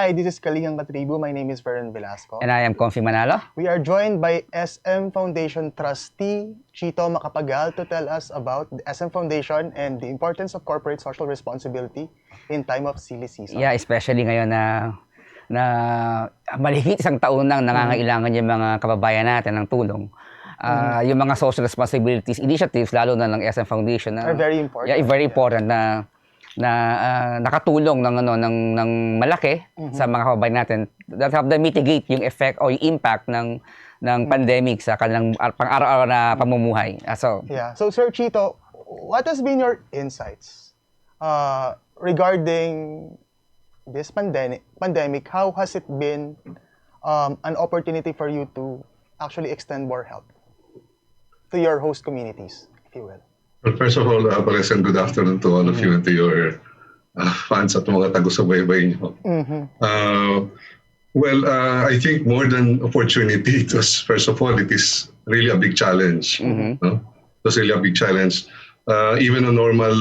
Hi, this is Kalingang Katribu. My name is Fern Velasco. And I am Confi Manalo. We are joined by SM Foundation Trustee Chito Macapagal to tell us about the SM Foundation and the importance of corporate social responsibility in time of silly season. Yeah, especially ngayon na malihit isang taon nang nangangailangan yung mga kababayan natin ng tulong. Yung mga social responsibilities initiatives, lalo na ng SM Foundation, are very important. Yeah, very important na nakatulong ng malaki sa mga kababayan natin that help them mitigate yung effect o yung impact ng pandemic sa kanilang pang-araw-araw na pamumuhay. So Sir Chito, what has been your insights regarding this pandemic? How has it been an opportunity for you to actually extend more help to your host communities, if you will? Well, first of all, Paresan, good afternoon to all of you and to your fans at mga tago-subaybay niyo. I think more than opportunity, it was, first of all, it is really a big challenge. No? It was really a big challenge. Even on normal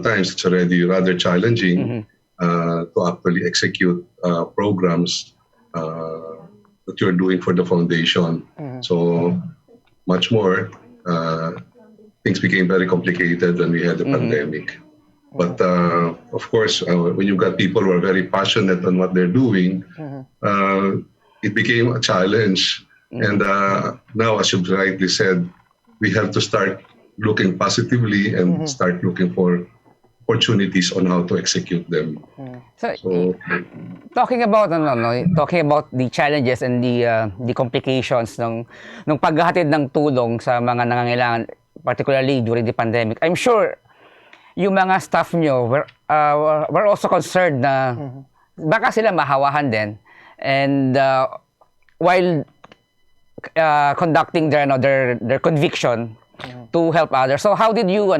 times, it's already rather challenging to actually execute programs that you're doing for the foundation. So much more. Things became very complicated when we had the pandemic. But of course, when you've got people who are very passionate on what they're doing, it became a challenge. And now, as you rightly said, we have to start looking positively and start looking for opportunities on how to execute them. So talking about the challenges and the complications ng paghahatid ng tulong sa mga nangangailangan, particularly during the pandemic, I'm sure yung mga staff nyo were also concerned na baka sila mahawahan din, and while conducting their conviction to help others. So how did you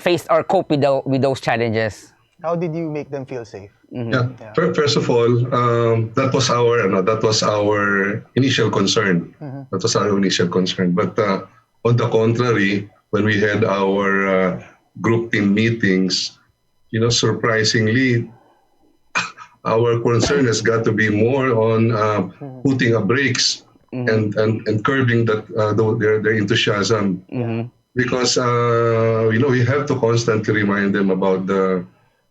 face or cope with those challenges? How did you make them feel safe? First of all, that was our initial concern. That was our initial concern. But on the contrary, when we had our group team meetings, surprisingly, our concern has got to be more on putting a brakes and curbing their enthusiasm. Because we have to constantly remind them about the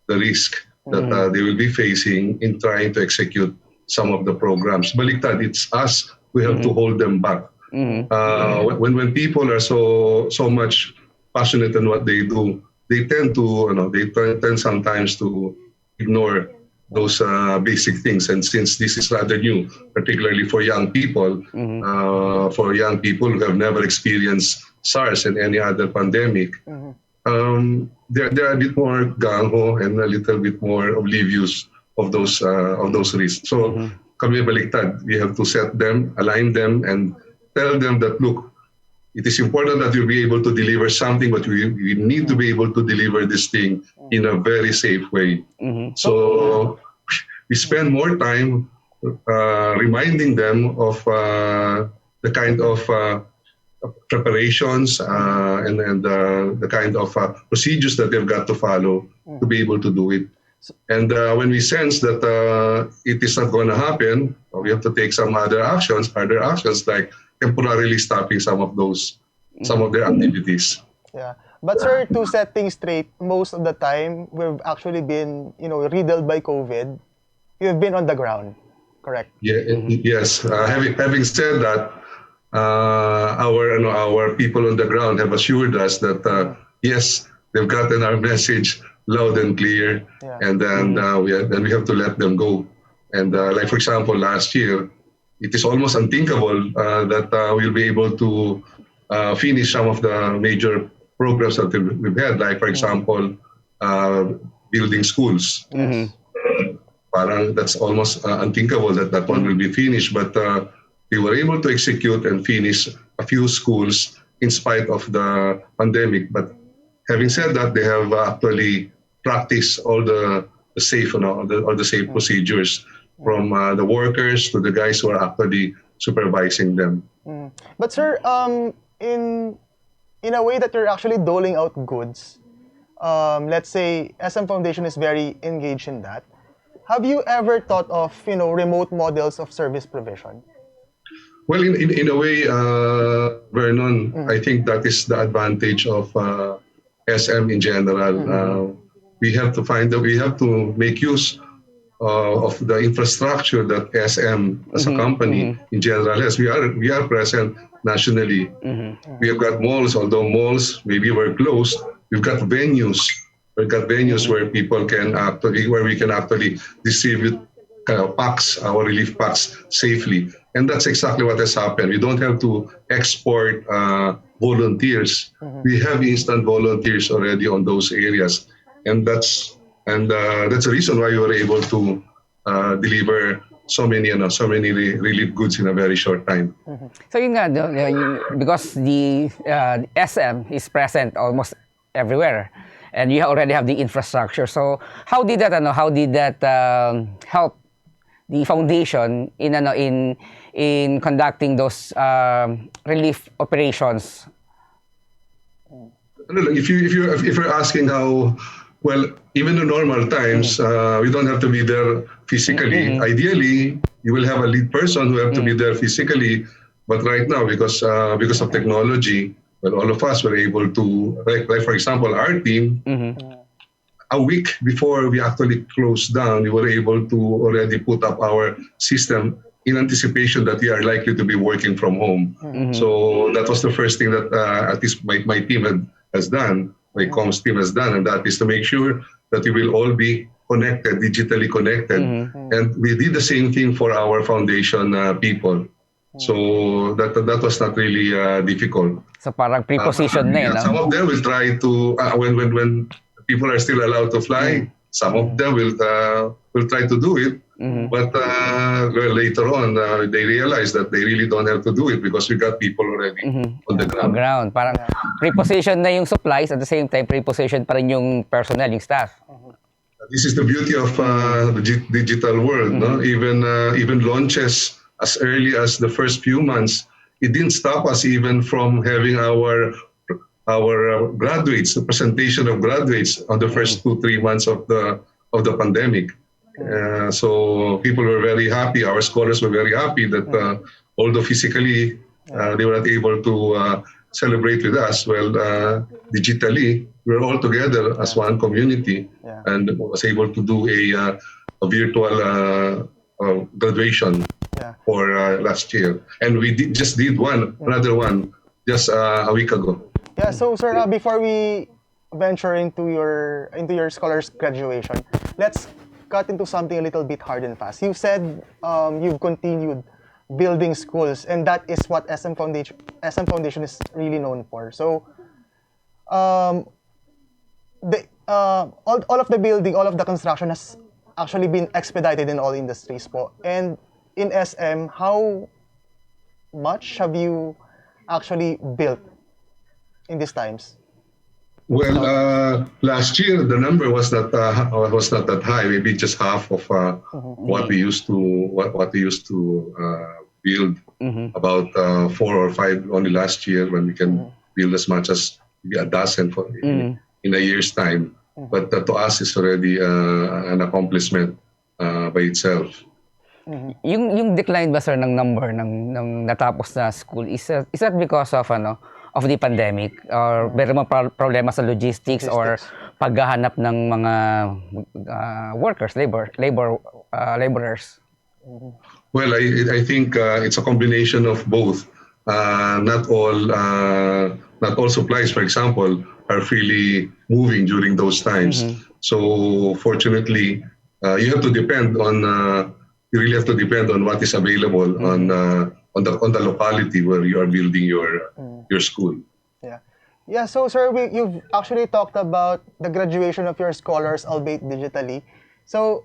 risk that they will be facing in trying to execute some of the programs. Baliktad, it's us who have to hold them back. When people are so much passionate in what they do, they tend sometimes to ignore those basic things. And since this is rather new, particularly for young people, who have never experienced SARS and any other pandemic, they're a bit more gung-ho and a little bit more oblivious of those risks. So kami baliktad, we have to set them, align them, and tell them that, look, it is important that you'll be able to deliver something, but we need to be able to deliver this thing in a very safe way. So we spend more time reminding them of the kind of preparations and the kind of procedures that they've got to follow to be able to do it. And when we sense that it is not going to happen, we have to take some other actions like temporarily stopping some of their activities. Yeah. But sir, to set things straight, most of the time we've actually been, riddled by COVID. You've been on the ground, correct? Yeah. Yes. Having said that, our people on the ground have assured us that yes, they've gotten our message loud and clear, and then we have to let them go. And like for example, last year, it is almost unthinkable that we'll be able to finish some of the major programs that we've had, like for example, building schools. Mhm. Parang that's almost unthinkable that that one will be finished, but we were able to execute and finish a few schools in spite of the pandemic. But having said that, they have actually practiced all the safe, all the safe procedures from the workers to the guys who are actually supervising them. But sir, in a way that you're actually doling out goods, let's say SM Foundation is very engaged in that. Have you ever thought of remote models of service provision? Well, in a way, Vernon, I think that is the advantage of SM in general. We have to we have to make use of the infrastructure that SM as a company in general has. We are present nationally. We have got malls, although malls maybe were closed. We've got venues. We've got venues where people can where we can actually distribute packs, our relief packs safely. And that's exactly what has happened. We don't have to export volunteers. We have instant volunteers already on those areas, and that's the reason why we were able to deliver so many relief goods in a very short time. So yun nga, because the SM is present almost everywhere, and you already have the infrastructure. So how did that help the foundation in conducting those relief operations? If you're asking how, well, even in normal times, we don't have to be there physically. Ideally, you will have a lead person who have to be there physically. But right now, because of technology, well, all of us were able to, like for example, our team, a week before we actually closed down, we were able to already put up our system in anticipation that we are likely to be working from home. So that was the first thing that at least my team has done, my comms team has done, and that is to make sure that we will all be connected, digitally connected. And we did the same thing for our foundation people. So that was not really difficult. So parang pre-position na Some of them will try to when people are still allowed to fly. Some of them will try to do it, but later on they realize that they really don't have to do it because we got people already on the ground. Parang pre-position na yung supplies, at the same time pre-position pa rin yung personnel, yung staff. This is the beauty of the digital world. No? Even launches as early as the first few months, it didn't stop us even from having our graduates, the presentation of graduates on the first 2-3 months of the pandemic. So people were very happy. Our scholars were very happy that although physically they were not able to celebrate with us, well, digitally we were all together as one community and was able to do a virtual graduation for last year, and we just did another one just a week ago. Yeah, so sir, before we venture into your scholars graduation, let's cut into something a little bit hard and fast. You said you've continued building schools, and that is what SM Foundation is really known for. So, all of the building, all of the construction has actually been expedited in all industries po. And in SM, how much have you actually built in these times? Well, last year the number was not that high. Maybe just half of what we used to build. About 4 or 5 only last year, when we can build as much as maybe a dozen in a year's time. But to us, it's already an accomplishment by itself. Yung decline ba, sir, ng number ng natapos na school, is that because of the pandemic, or meron mga problema sa logistics or paghahanap ng mga workers, laborers? Well, I think it's a combination of both. Not all supplies, for example, are freely moving during those times. So fortunately, you really have to depend on what is available on the locality where you are building your school. Yeah. Yeah, so sir, you've actually talked about the graduation of your scholars, albeit digitally. So,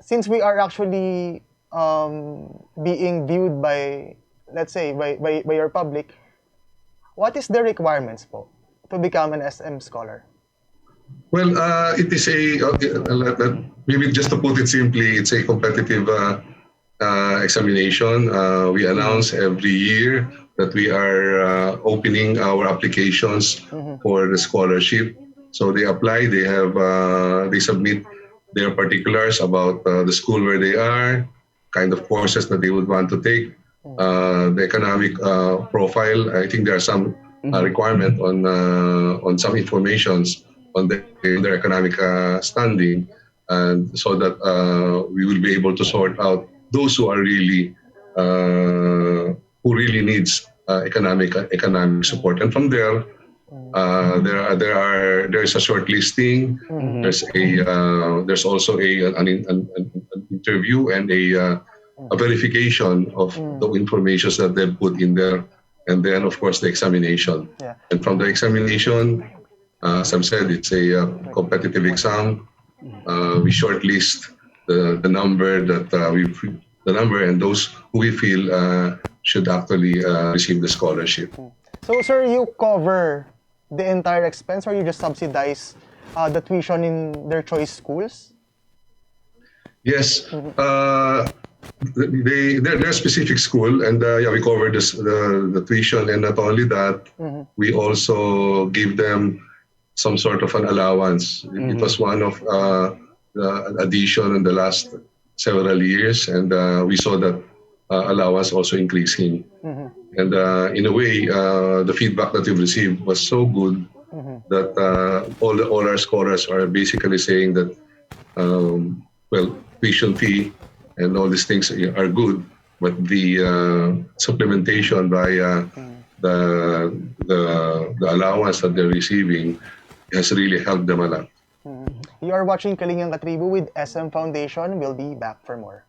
since we are actually being viewed by, let's say, by your public, what is the requirements po to become an SM scholar? Well, it is maybe just to put it simply, it's a competitive examination. We announce every year that we are opening our applications for the scholarship. So they apply, they submit their particulars about the school where they are, kind of courses that they would want to take, the economic profile. I think there are some requirement on some informations on their economic standing, and so that we will be able to sort out those who are really who really needs economic support. And from there, there's a short listing. There's also an interview and a verification of the information that they put in there, and then of course the examination. Yeah. And from the examination, as I've said, it's a competitive exam. We shortlist the number and those who we feel should actually receive the scholarship. So, sir, you cover the entire expense, or you just subsidize the tuition in their choice schools? Yes, they're specific school, and we cover the tuition, and not only that, we also give them some sort of an allowance. It was one of the addition in the last several years, and we saw that allowance also increasing. And in a way, the feedback that we've received was so good that all our scholars are basically saying that, tuition fee and all these things are good, but the supplementation by the allowance that they're receiving has really helped them a lot. You are watching Kalingang Katribo with SM Foundation. We'll be back for more.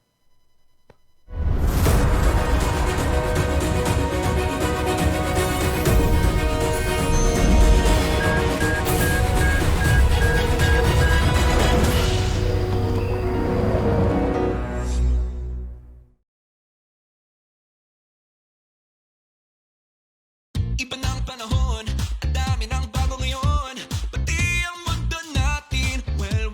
Iba ng panahon, dami ng bago ngayon. Pati ang mundo natin, well,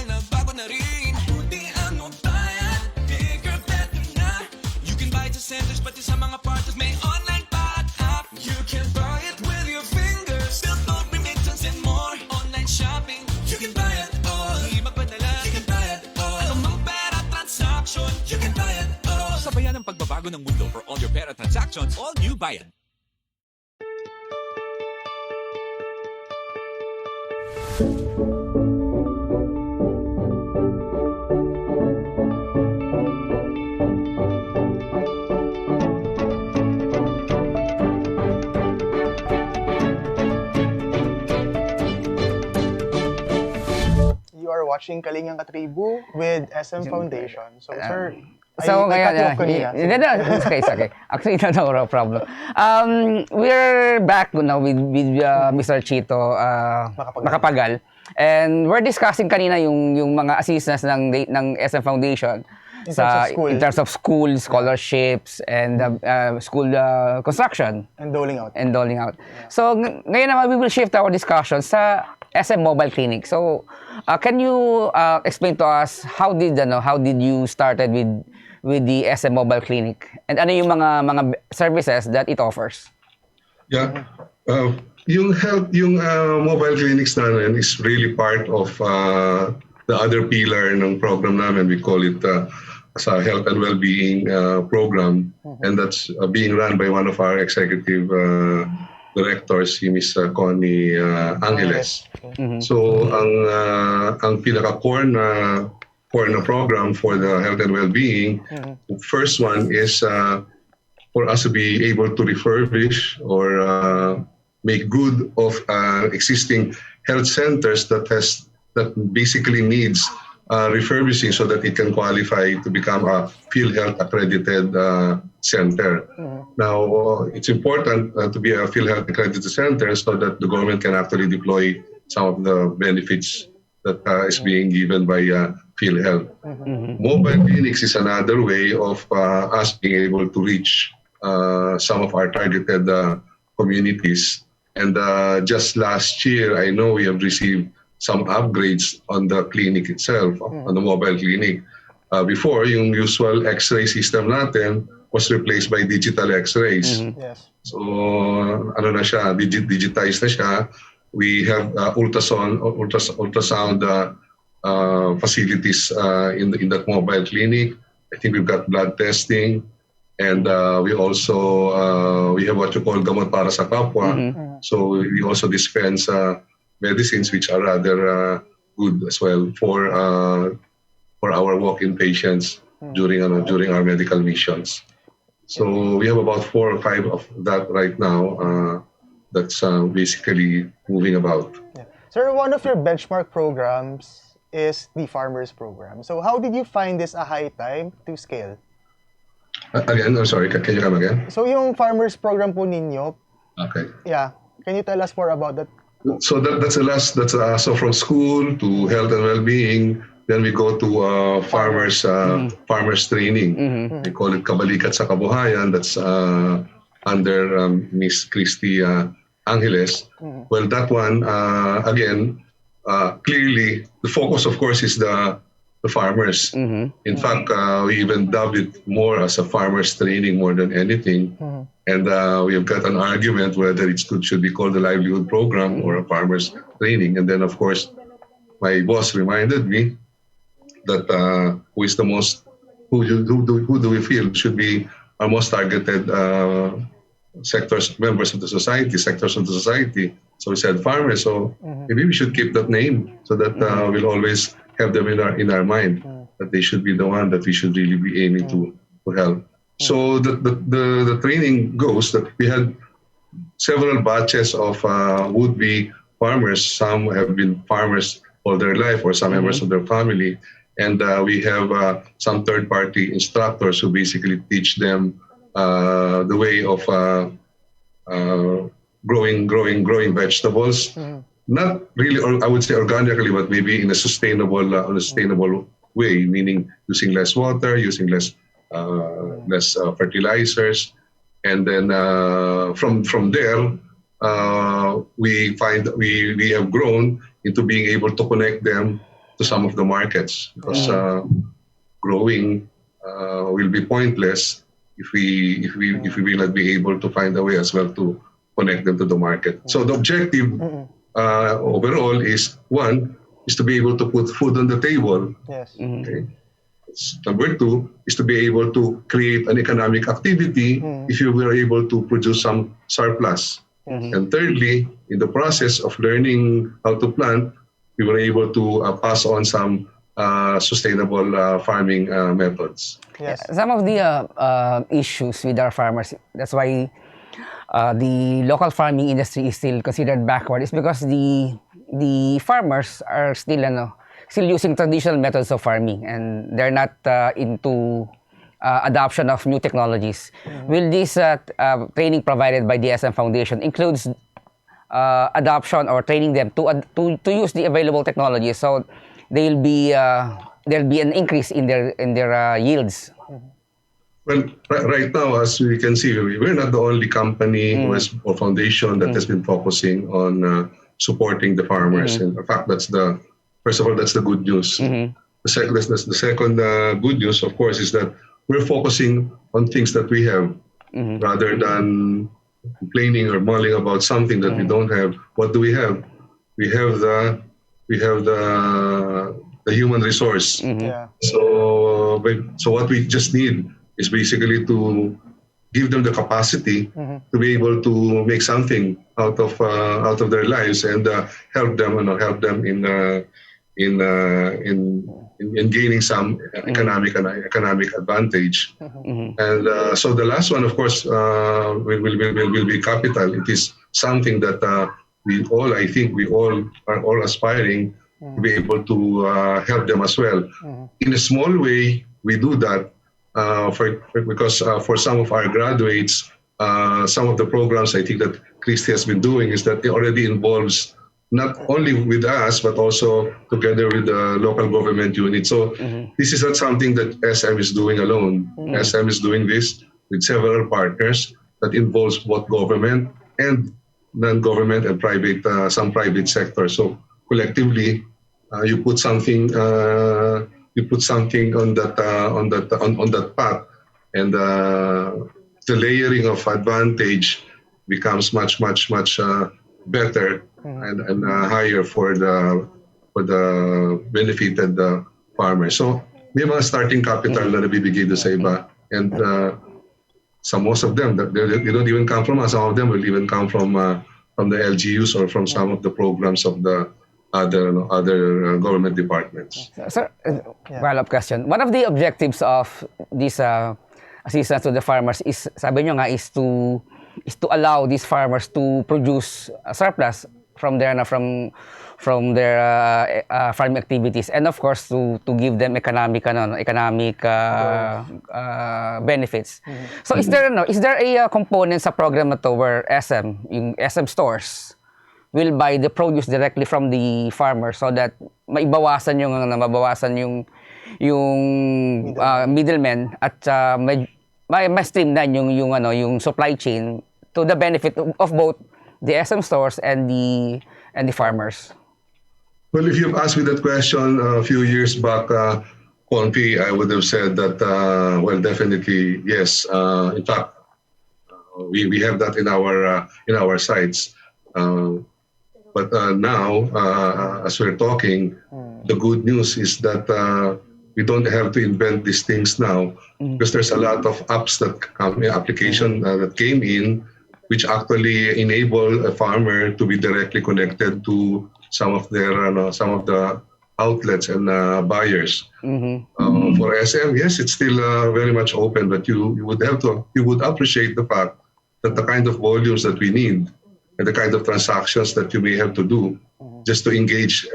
nagbago na rin. Buti ang bayan, bigger, better na. You can buy it to centers, pati sa mga partners may online pa at app. You can buy it with your fingers, still don't remittance and more. Online shopping, you can buy it all. Di magpadala, you can buy it all. Anumang pera transaction, you can buy it all. Sabayan ang pagbabago ng mundo for all your pera transactions, all new Bayan. You are watching Kalingang Katribo with SM Foundation. So, sir, So I cut you off ngayon, kanina. it's okay. Actually, no problem. We're back now with Mr. Chito Macapagal. And we're discussing kanina yung mga assistance ng SM Foundation in terms of school scholarships and school construction And doling out. Yeah. So ngayon naman we will shift our discussion sa SM Mobile Clinic. So can you explain to us how did you started with the SM Mobile Clinic, and ano yung mga services that it offers? Yeah. Yung mobile clinics namin is really part of the other pillar ng program namin. We call it as a health and well-being program, and that's being run by one of our executive directors, si Ms. Connie Engr. So ang pinaka-core na program for the health and well-being, first one is for us to be able to refurbish or make good of existing health centers that basically needs refurbishing so that it can qualify to become a PhilHealth accredited center. Now, it's important to be a PhilHealth accredited center so that the government can actually deploy some of the benefits that is being given by PhilHealth. Mobile clinics is another way of us being able to reach some of our targeted communities. And just last year, I know we have received some upgrades on the clinic itself, on the mobile clinic. Before, yung usual X-ray system natin was replaced by digital X-rays. Yes. So, ano na siya, digitized na siya. We have ultrasound facilities in that mobile clinic. I think we've got blood testing, and we also we have what you call gamot para sa kapwa. So we also dispense medicines which are rather good as well for our walk-in patients during our medical missions. So we have about 4 or 5 of that right now. That's basically moving about. Yeah. Sir, one of your benchmark programs is the Farmers Program. So how did you find this a high time to scale? Again, I'm sorry, can you come again? So yung Farmers Program po ninyo, Okay. yeah, can you tell us more about that? So that's the last. So from school to health and well-being, then we go to farmers training. We call it Kabalikat sa Kabuhayan. That's under Miss Christy Angeles. Well, that one again, clearly the focus, of course, is the farmers. In fact, we even dubbed it more as a farmers training more than anything. And we have got an argument whether should be called a livelihood program or a farmers training. And then, of course, my boss reminded me that who do we feel should be our most targeted sectors of the society. So we said farmers. So maybe we should keep that name so that we'll always have them in our mind that they should be the one that we should really be aiming to help. So the training goes that we had several batches of would-be farmers. Some have been farmers all their life, or some members of their family, and we have some third-party instructors who basically teach them the way of growing vegetables. Not really, I would say organically, but maybe in a sustainable way, meaning using less water, using less fertilizers, and then from there we find we have grown into being able to connect them to some of the markets, because growing will be pointless if we will not be able to find a way as well to connect them to the market. So the objective overall is to be able to put food on the table. Yes. Okay. Number 2 is to be able to create an economic activity if you were able to produce some surplus. And thirdly, in the process of learning how to plant, we were able to pass on some sustainable farming methods. Yes. Some of the issues with our farmers, that's why the local farming industry is still considered backward, is because the farmers are still using traditional methods of farming, and they're not into adoption of new technologies. Will this training provided by the SM Foundation includes adoption or training them to use the available technologies, so there'll be an increase in their yields? Well, right now, as we can see, we're not the only company or foundation that has been focusing on supporting the farmers. And in fact, first of all, that's the good news. The second good news, of course, is that we're focusing on things that we have, rather than complaining or mulling about something that we don't have. What do we have? We have the human resource. Yeah. So what we just need is basically to give them the capacity to be able to make something out of their lives, and help them in gaining some economic advantage. And so the last one, of course, will be capital. It is something that we all are all aspiring to be able to help them as well. In a small way, we do that because for some of our graduates, some of the programs I think that Christy has been doing is that it already involves not only with us, but also together with the local government unit. So this is not something that SM is doing alone. SM is doing this with several partners that involves both government and non-government and private, some private sector. So collectively, you put something on that path, and the layering of advantage becomes much better and higher for the benefited farmers. So may mga starting capital na nabibigay doon sa iba, and most of them they don't even come from us. Some of them will even come from the LGUs or from some of the programs of the other government departments. Sir, follow-up question. One of the objectives of this assistance to the farmers is, sabi nyo nga, is to allow these farmers to produce a surplus from their farming activities, and of course to give them economic benefits. So is there a component sa program na to where yung SM stores will buy the produce directly from the farmer so that mabawasan yung middlemen at may streamline yung supply chain to the benefit of both the SM stores and the farmers? Well, if you've asked me that question a few years back, Confi, I would have said that, well, definitely yes. In fact, we have that in our sites. But now, as we're talking, the good news is that we don't have to invent these things now, because there's a lot of apps application that came in, which actually enable a farmer to be directly connected to some of the outlets and buyers. For SM, yes, it's still very much open, but you would appreciate the fact that the kind of volumes that we need and the kind of transactions that you may have to do just to engage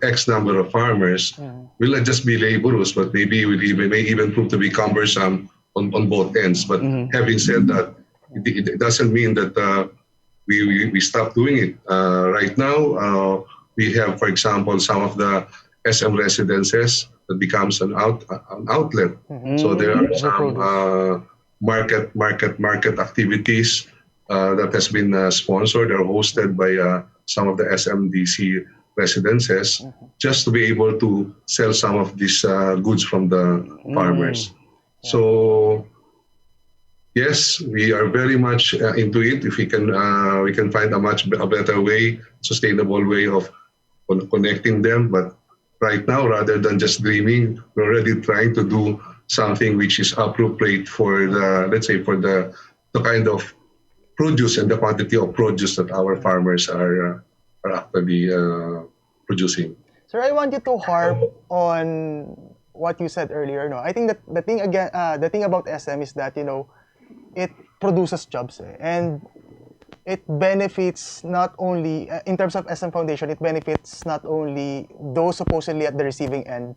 X number of farmers will not just be laborious, but maybe may even prove to be cumbersome on both ends. But having said that, it doesn't mean that we stop doing it. Right now, we have, for example, some of the SM residences that becomes an outlet. So there are some market activities that has been sponsored or hosted by some of the SMDC residences, just to be able to sell some of these goods from the farmers. So yes, we are very much into it. If we can find a better way, sustainable way of connecting them. But right now, rather than just dreaming, we're already trying to do something which is appropriate for the kind of produce and the quantity of produce that our farmers are actually producing. Sir, I want you to harp on what you said earlier. No, I think that the thing about SM is that it produces jobs, and it benefits not only in terms of SM Foundation. It benefits not only those supposedly at the receiving end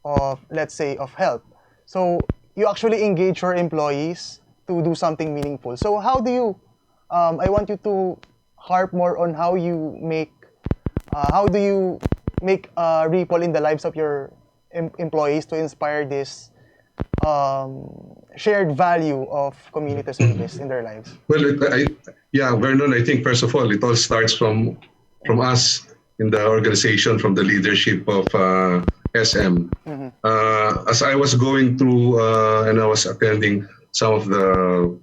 of, let's say, of help. So you actually engage your employees to do something meaningful. So how do you? I want you to harp more on how do you make a ripple in the lives of your employees to inspire this shared value of community service in their lives. Well, Vernon, I think first of all, it all starts from us in the organization, from the leadership of SM. As I was going through and I was attending some of the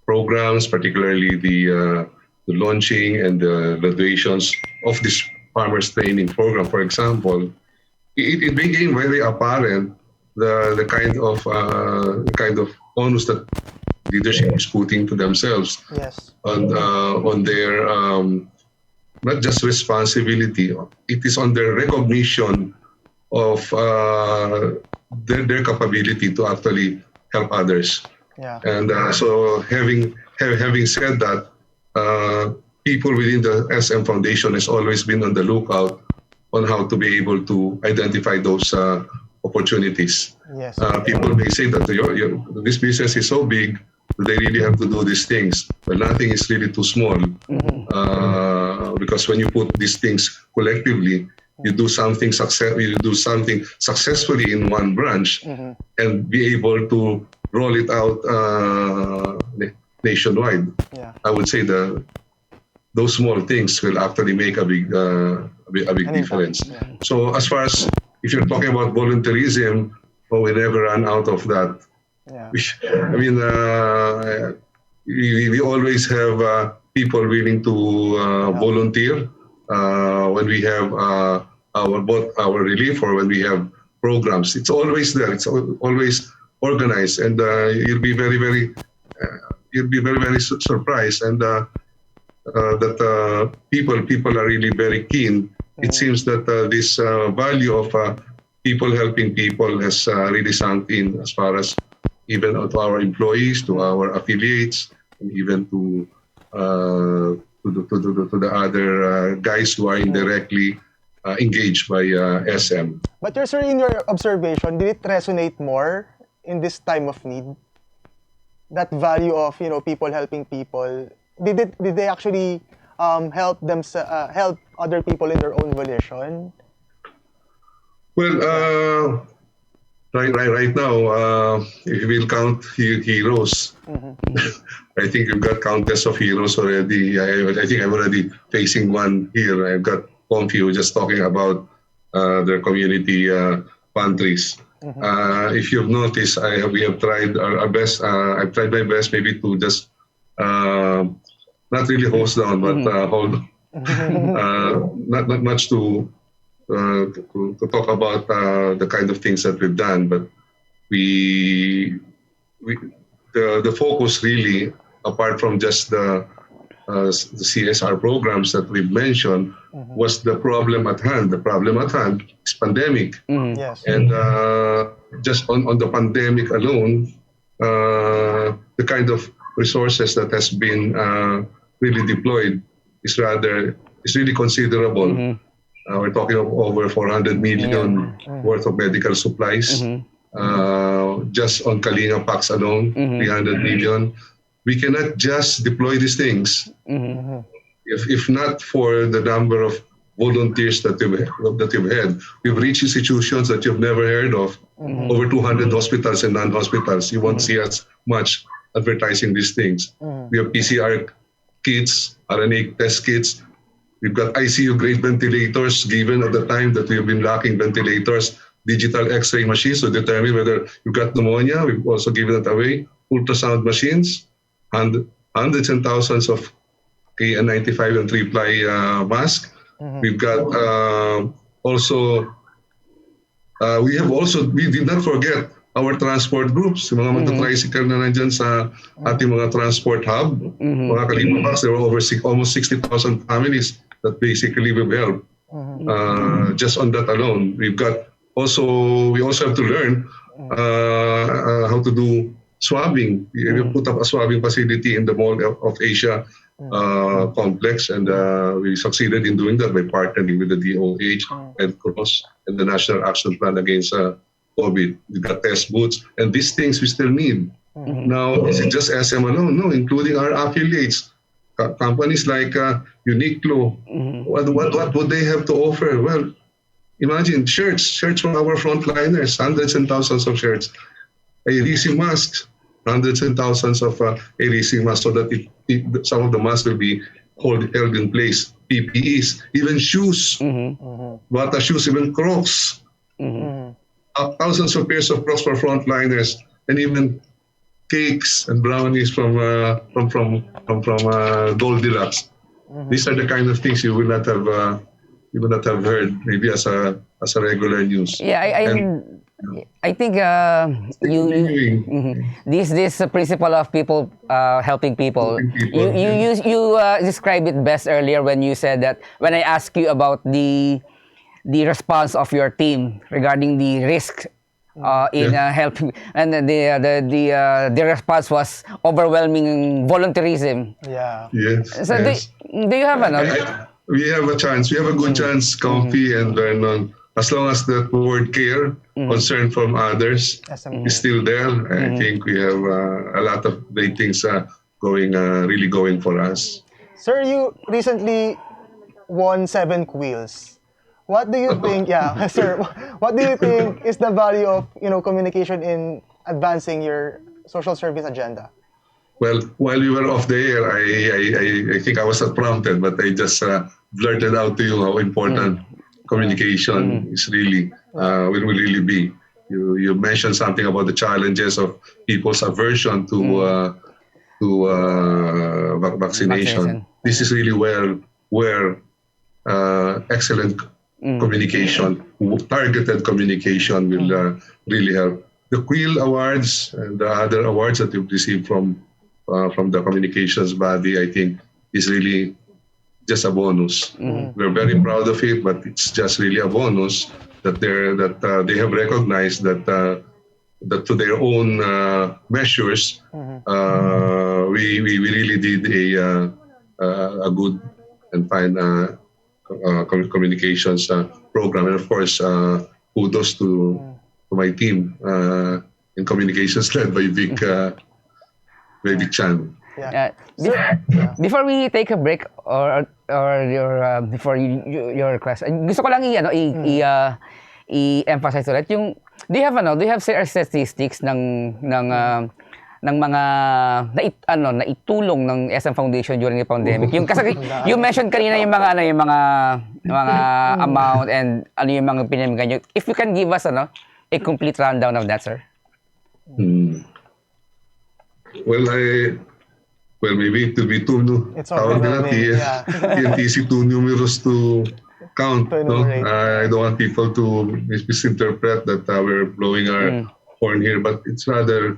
programs, particularly the launching and the graduations of this farmers training program, for example, it became very apparent the kind of onus that leadership is putting to themselves on their not just responsibility. It is on their recognition of their capability to actually help others. Yeah. And so having said that, people within the SM Foundation has always been on the lookout on how to be able to identify those opportunities. Yes. People may say that this business is so big, they really have to do these things. But nothing is really too small, because when you put these things collectively, you do something successfully in one branch, and be able to roll it out nationwide. Yeah. I would say those small things will actually make a big difference. Yeah. So as far as if you're talking about volunteerism, we never run out of that. Yeah. I mean, we always have people willing to volunteer when we have our relief or when we have programs. It's always there. It's always organized, and you'll be very, very surprised, and that people are really very keen. It seems that this value of people helping people has really sunk in, as far as even to our employees, to our affiliates, and even to the other guys who are indirectly engaged by SM. But sir, in your observation, did it resonate more in this time of need? That value of people helping people. Did they actually help other people in their own volition? Well, right now, if you will count heroes, I think you've got countless of heroes already. I think I'm already facing one here. I've got Comfy who just talking about their community pantries. If you've noticed, we have tried our best. I've tried my best maybe to just not really hose down, but hold. Not much to talk about the kind of things that we've done, but the focus really, apart from just the CSR programs that we've mentioned, was the problem at hand. The problem at hand is pandemic. Yes. And just on the pandemic alone, the kind of resources that has been really deployed is really considerable. We're talking of over 400 million worth of medical supplies. Just on Kalinga Packs alone, 300 million. We cannot just deploy these things if not for the number of volunteers that you've had. We've reached institutions that you've never heard of, over 200 hospitals and non-hospitals. You won't see us much advertising these things. We have PCR kits, RNA test kits. We've got ICU grade ventilators, given at the time that we've been lacking ventilators, digital X-ray machines to determine whether you've got pneumonia. We've also given it away. Ultrasound machines, hundreds and thousands of KN95 and 3-ply masks. We've got we did not forget our transport groups, yung mga magta-tricycle na nandyan sa ating mga transport hub. Mga Kalimabaks, there were almost 60,000 families that basically we've helped. Just on that alone. We also have to learn how to do swabbing. We put up a swabbing facility in the Mall of Asia complex, and we succeeded in doing that by partnering with the DOH and Cross and the National Action Plan against COVID. We got test booths, and these things we still need. Now, is it just SM alone? No, including our affiliates. Companies like Uniqlo. What would they have to offer? Well, imagine shirts from our frontliners, hundreds and thousands of shirts. ADC masks, hundreds and thousands of ADC masks, so that some of the masks will be held in place. PPEs, even shoes, Bata shoes, even Crocs. Thousands of pairs of Crocs for frontliners, and even cakes and brownies from Goldilocks. These are the kind of things you will not have heard maybe as a regular news. Yeah, I think this principle of people helping people. You described it best earlier when you said that when I asked you about the response of your team regarding the risk in helping, and the response was overwhelming volunteerism. Yeah. Yes. So yes. do you have we have a chance. We have a good chance, Comfy and Vernon. As long as that word care, concern from others, SM. is still there. I think we have a lot of great things really going for us. Sir, you recently won 7 quills. What do you think, yeah, sir, what do you think is the value of, communication in advancing your social service agenda? Well, while we were off the air, I think I was not prompted, but I just blurted out to you how important communication is really will really be. You mentioned something about the challenges of people's aversion to vaccination. This is really where excellent communication, targeted communication will really help. The Quill Awards and the other awards that you've received from the communications body, I think, is really just a bonus. We're very proud of it, but it's just really a bonus that they have recognized that to their own measures, we really did a good and fine communications program, and of course, kudos to my team in communications led by Vic Chan. Before we take a break or your before your request, gusto ko lang i-emphasize ulit yung do you have statistics ng mga naitulong ng SM Foundation during the pandemic. Yung kasi you mentioned kanina yung mga amount and yung mga pinamigay nyo. If you can give us a complete rundown of that, sir. Well, maybe it will be tawag nila TNTC too numerous to count. No? I don't want people to misinterpret that we're blowing our horn here, but it's rather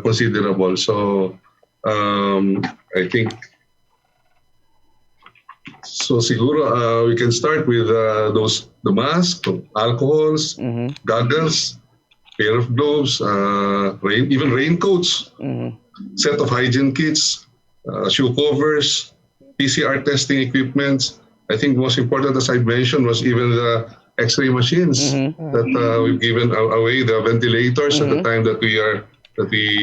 considerable. So I think siguro we can start with the mask, alcohols, goggles, pair of gloves, even raincoats, set of hygiene kits, shoe covers, PCR testing equipment. I think most important, as I mentioned, was even the X-ray machines that we've given away, the ventilators at the time that we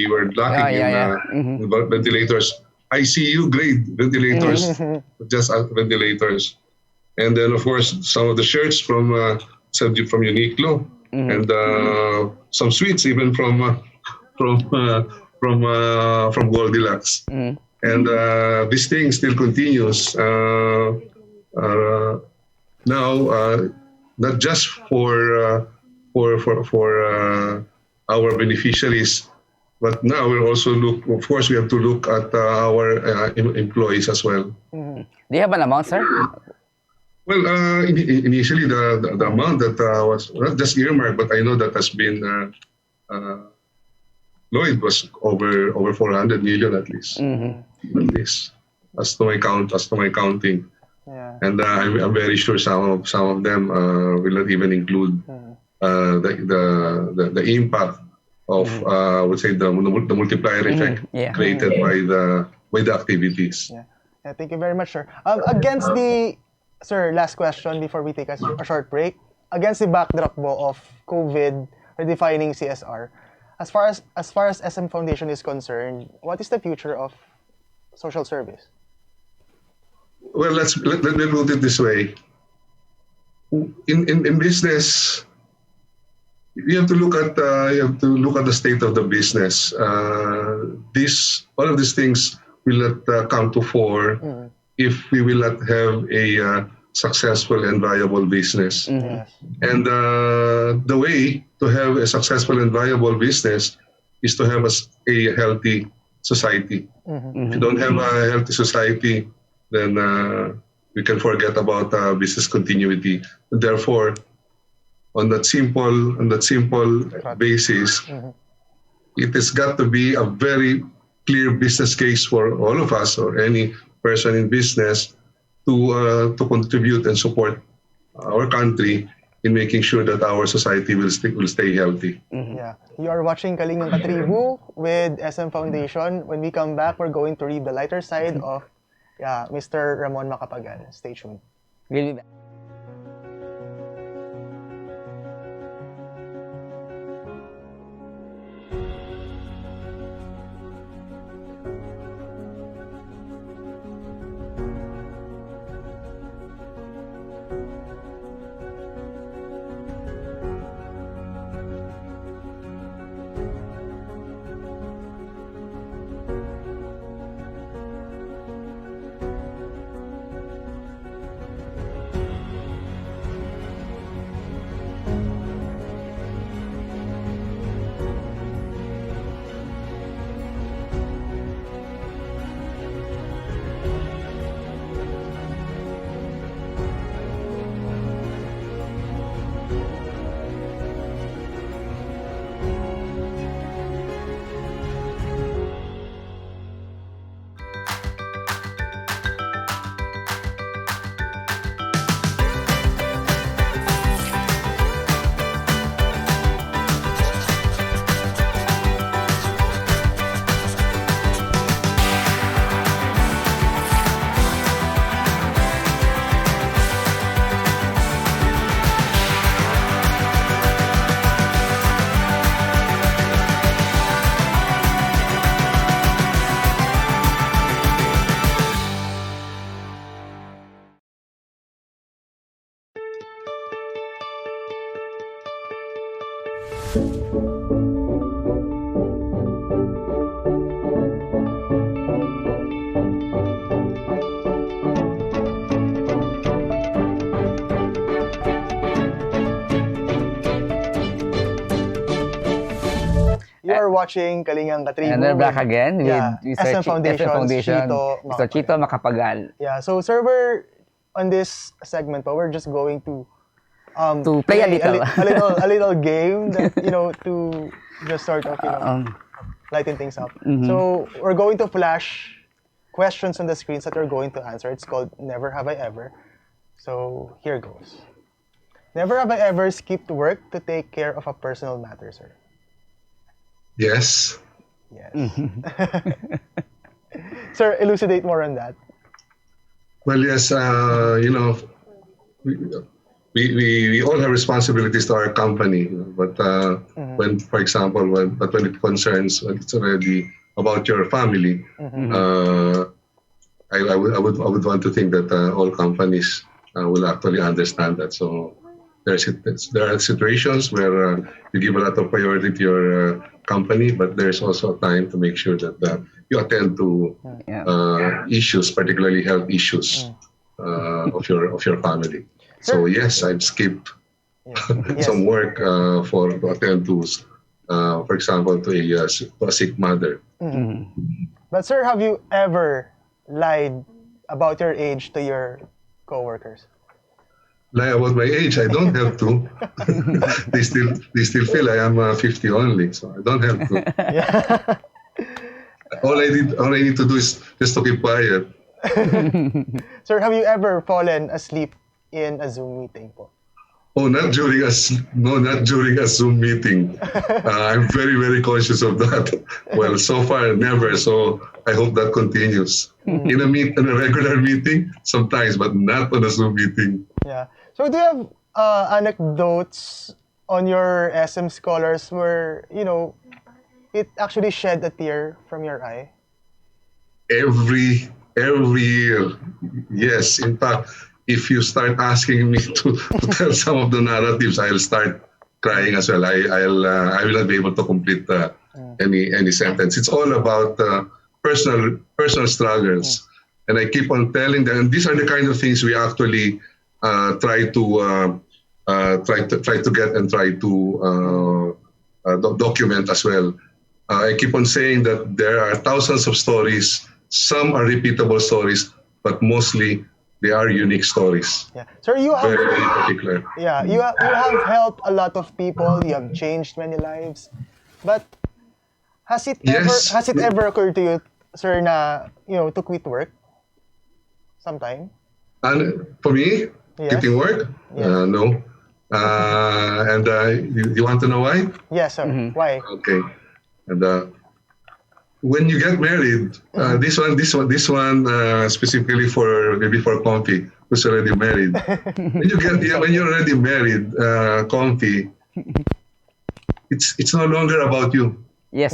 were lacking in ventilators, ICU grade ventilators, just ventilators, and then of course some of the shirts from Uniqlo and some sweets even from Goldilocks. And this thing still continues now, not just for our beneficiaries, but now we also of course, we have to look at our employees as well. Do you have an amount, sir? Well, initially the amount that was not just earmarked, but I know that has been Lloyd was over 400 million at least. At least, as to my counting. Yeah. And I'm very sure some of them will not even include the impact of I would say the multiplier effect created by the activities. Yeah. Thank you very much, sir. Against the last question before we take a short break. Against the backdrop of COVID redefining CSR, as far as SM Foundation is concerned, what is the future of social service? Well, let me put it this way. In business, you have to look at the state of the business. All of these things will not come to fore if we will not have a successful and viable business. Yes. And the way to have a successful and viable business is to have a healthy society. If you don't have a healthy society, then we can forget about business continuity. Therefore, on that simple basis, it has got to be a very clear business case for all of us or any person in business to contribute and support our country in making sure that our society will stay healthy. Yeah. You are watching Kalingang Katribu with SM Foundation. When we come back, we're going to read the lighter side of Yeah, Mr. Ramon Macapagal. Stay tuned. We'll be back. You are watching Kalingang Katribu. And we're back again with Yeah, Mr. SM Foundation, Mr. Chito Macapagal. Yeah, so sir, we're on this segment, but we're just going to Play a little. a little game that to just sort of lighten things up. So we're going to flash questions on the screens that we're going to answer. It's called Never Have I Ever. So here goes. Never have I ever skipped work to take care of a personal matter, sir. Yes. Yes. Sir, elucidate more on that. Well, yes. We all have responsibilities to our company, but when, for example, when it concerns, when it's already about your family, I would want to think that all companies will actually understand that. So there are situations where you give a lot of priority to your company, but there's also a time to make sure that you attend to issues, particularly health issues of your family. So yes, I've skipped some work to attend to, for example, to a sick mother. But sir, have you ever lied about your age to your coworkers? Lie about my age, I don't have to. they still feel I am 50 only, so I don't have to. Yeah. All I need to do is just to keep quiet. Sir, have you ever fallen asleep in a Zoom meeting po? Oh, not during a Zoom meeting. I'm very, very conscious of that. Well, so far never. So I hope that continues. In a regular meeting, sometimes, but not on a Zoom meeting. Yeah. So do you have anecdotes on your SM scholars where it actually shed a tear from your eye? Every year, yes. In fact, if you start asking me to tell some of the narratives, I'll start crying as well. I will not be able to complete any sentence. It's all about personal struggles, and I keep on telling them. And these are the kind of things we actually try to get and try to document as well. I keep on saying that there are thousands of stories. Some are repeatable stories, but mostly they are unique stories. Yeah. Sir, you have Very, very particular. yeah, you have helped a lot of people, you have changed many lives. But has it Yes. ever occurred to you, sir, na to quit work sometime? And for me, Yes. quitting work? Yeah. No. And you want to know why? Yes, sir. Why? Okay. And when you get married, this one specifically for maybe for Comfy, who's already married. When you're already married, Comfy, it's no longer about you. Yes.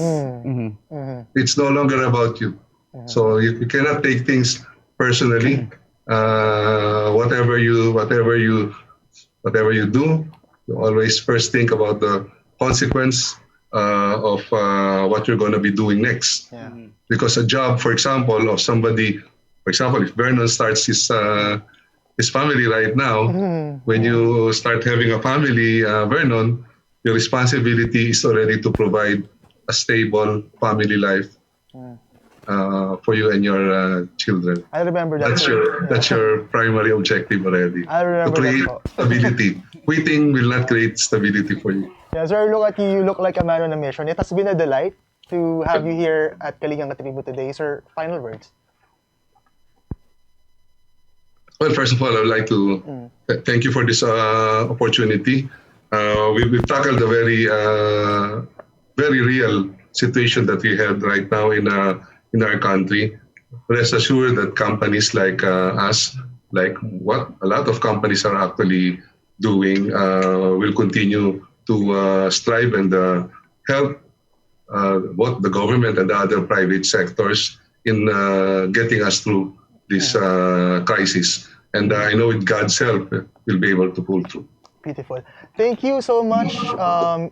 It's no longer about you. So you cannot take things personally. Whatever you do, you always first think about the consequence of what you're going to be doing next. Yeah. Because a job, for example, of somebody, for example, if Vernon starts his family right now, when you start having a family, Vernon, your responsibility is already to provide a stable family life for you and your children. I remember that. That's your primary objective already. I remember to create that. stability. Quitting will not create stability for you. Yeah, sir, look at you. You look like a man on a mission. It has been a delight to have you here at Kalingang Katribo today. Sir, final words. Well, first of all, I would like to thank you for this opportunity. We've tackled a very real situation that we have right now in our country. Rest assured that companies like us, like what a lot of companies are actually doing, will continue to strive and help both the government and the other private sectors in getting us through this crisis. And I know with God's help, we'll be able to pull through. Beautiful. Thank you so much,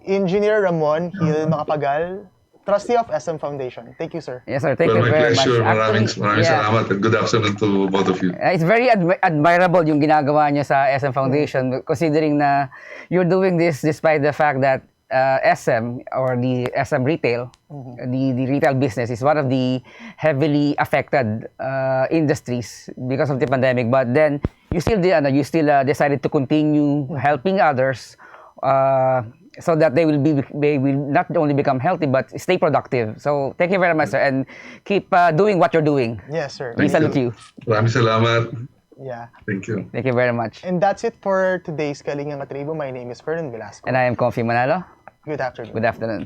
Engineer Ramon Gil Macapagal, Trustee of SM Foundation. Thank you, sir. Yes, sir. Thank Well, you my very pleasure. much. Maraming yeah. salamat at good afternoon to both of you. It's very admirable yung ginagawa niyo sa SM Foundation, considering na you're doing this despite the fact that SM or the SM retail, the retail business is one of the heavily affected industries because of the pandemic. But then you still decided to continue helping others so that they will not only become healthy but stay productive. So thank you very much, sir, and keep doing what you're doing. Yes, sir. We salute you. Maraming salamat. Yeah. Thank you. Thank you very much. And that's it for today's Kalingang Katribo. My name is Fernan Velasco. And I am Comfy Manalo. Good afternoon. Good afternoon.